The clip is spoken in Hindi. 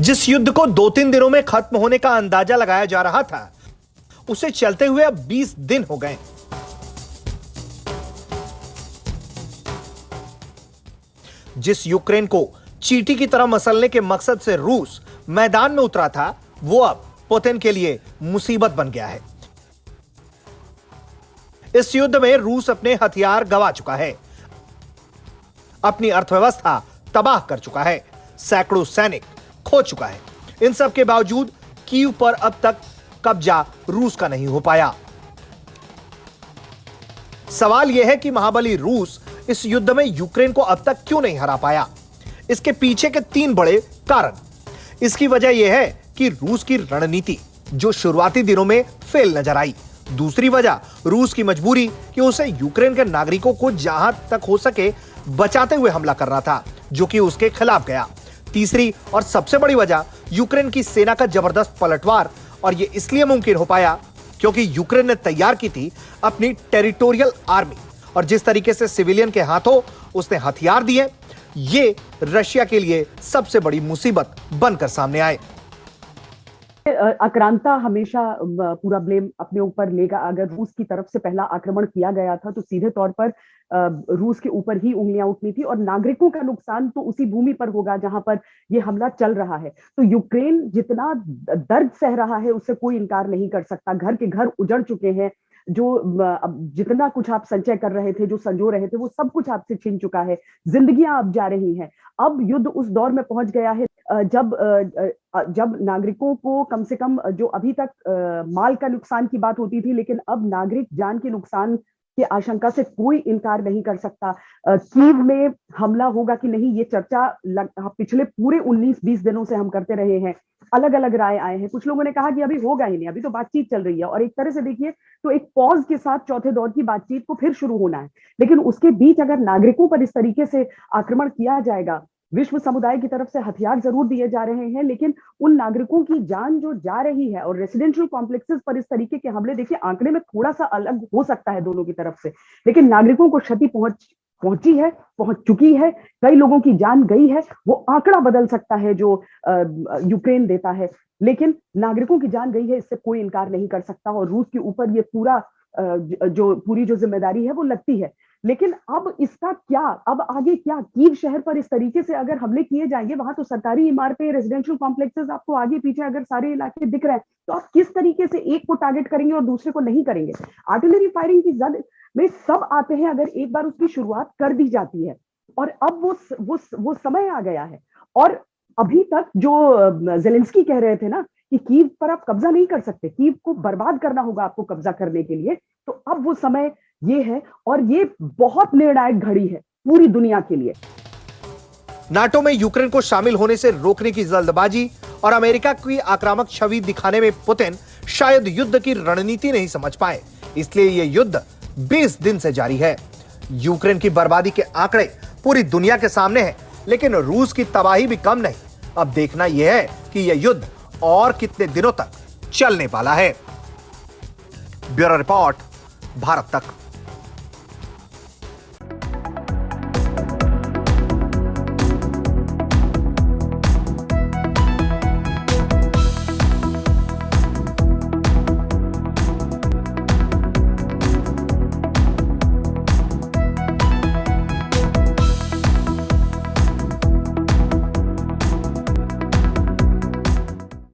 जिस युद्ध को 2-3 दिनों में खत्म होने का अंदाजा लगाया जा रहा था, उसे चलते हुए अब 20 दिन हो गए। जिस यूक्रेन को चींटी की तरह मसलने के मकसद से रूस मैदान में उतरा था, वो अब पुतिन के लिए मुसीबत बन गया है। इस युद्ध में रूस अपने हथियार गंवा चुका है, अपनी अर्थव्यवस्था तबाह कर चुका है, सैकड़ों सैनिक खो चुका है। इन सब के बावजूद कीव पर अब तक कब्जा रूस का नहीं हो पाया। सवाल यह है कि महाबली रूस इस युद्ध में यूक्रेन को अब तक क्यों नहीं हरा पाया। इसके पीछे के 3 बड़े कारण। इसकी वजह यह है कि रूस की रणनीति जो शुरुआती दिनों में फेल नजर आई। दूसरी वजह रूस की मजबूरी कि उसे यूक्रेन के नागरिकों को जहां तक हो सके बचाते हुए हमला करना था, जो कि उसके खिलाफ गया। तीसरी और सबसे बड़ी वजह यूक्रेन की सेना का जबरदस्त पलटवार, और यह इसलिए मुमकिन हो पाया क्योंकि यूक्रेन ने तैयार की थी अपनी टेरिटोरियल आर्मी, और जिस तरीके से सिविलियन के हाथों उसने हथियार दिए, ये रशिया के लिए सबसे बड़ी मुसीबत बनकर सामने आए। आक्रांता हमेशा पूरा ब्लेम अपने ऊपर लेगा। अगर रूस की तरफ से पहला आक्रमण किया गया था तो सीधे तौर पर रूस के ऊपर ही उंगलियां उठनी थी, और नागरिकों का नुकसान तो उसी भूमि पर होगा जहां पर यह हमला चल रहा है। तो यूक्रेन जितना दर्द सह रहा है उससे कोई इनकार नहीं कर सकता। घर के घर उजड़ चुके हैं, जो जितना कुछ आप संचय कर रहे थे, जो संजो रहे थे, वो सब कुछ आपसे छिन चुका है। जिंदगियां अब जा रही हैं। अब युद्ध उस दौर में पहुंच गया है जब नागरिकों को कम से कम, जो अभी तक माल का नुकसान की बात होती थी, लेकिन अब नागरिक जान के नुकसान की आशंका से कोई इनकार नहीं कर सकता। कीव में हमला होगा कि नहीं, ये चर्चा पिछले पूरे 19-20 दिनों से हम करते रहे हैं। अलग अलग राय आए हैं। कुछ लोगों ने कहा कि अभी होगा ही नहीं, अभी तो बातचीत चल रही है, और एक तरह से देखिए तो एक पॉज के साथ चौथे दौर की बातचीत को फिर शुरू होना है। लेकिन उसके बीच अगर नागरिकों पर इस तरीके से आक्रमण किया जाएगा, विश्व समुदाय की तरफ से हथियार जरूर दिए जा रहे हैं, लेकिन उन नागरिकों की जान जो जा रही है, और रेसिडेंशियल कॉम्प्लेक्सेस पर इस तरीके के हमले, देखिए आंकड़े में थोड़ा सा अलग हो सकता है दोनों की तरफ से, लेकिन नागरिकों को क्षति पहुंची है, पहुंच चुकी है, कई लोगों की जान गई है। वो आंकड़ा बदल सकता है जो यूक्रेन देता है, लेकिन नागरिकों की जान गई है, इससे कोई इनकार नहीं कर सकता। और रूस के ऊपर ये पूरी जो जिम्मेदारी है वो लगती है। लेकिन अब इसका क्या, अब आगे क्या? कीव शहर पर इस तरीके से अगर हमले किए जाएंगे, वहां तो सरकारी इमारतें, रेजिडेंशियल कॉम्प्लेक्सेस आपको आगे पीछे अगर सारे इलाके दिख रहे हैं, तो आप किस तरीके से एक को टारगेट करेंगे और दूसरे को नहीं करेंगे? आर्टिलरी फायरिंग की जद में सब आते हैं अगर एक बार उसकी शुरुआत कर दी जाती है, और अब वो समय आ गया है। और अभी तक जो जेलेंस्की कह रहे थे ना कि कीव पर आप कब्जा नहीं कर सकते, कीव को बर्बाद करना होगा आपको कब्जा करने के लिए, तो अब वो समय ये है, और ये बहुत निर्णायक घड़ी है पूरी दुनिया के लिए। नाटो में यूक्रेन को शामिल होने से रोकने की जल्दबाजी और अमेरिका की आक्रामक छवि दिखाने में पुतिन शायद युद्ध की रणनीति नहीं समझ पाए, इसलिए यह युद्ध 20 दिन से जारी है। यूक्रेन की बर्बादी के आंकड़े पूरी दुनिया के सामने हैं, लेकिन रूस की तबाही भी कम नहीं। अब देखना यह है कि यह युद्ध और कितने दिनों तक चलने वाला है। ब्यूरो रिपोर्ट, भारत तक।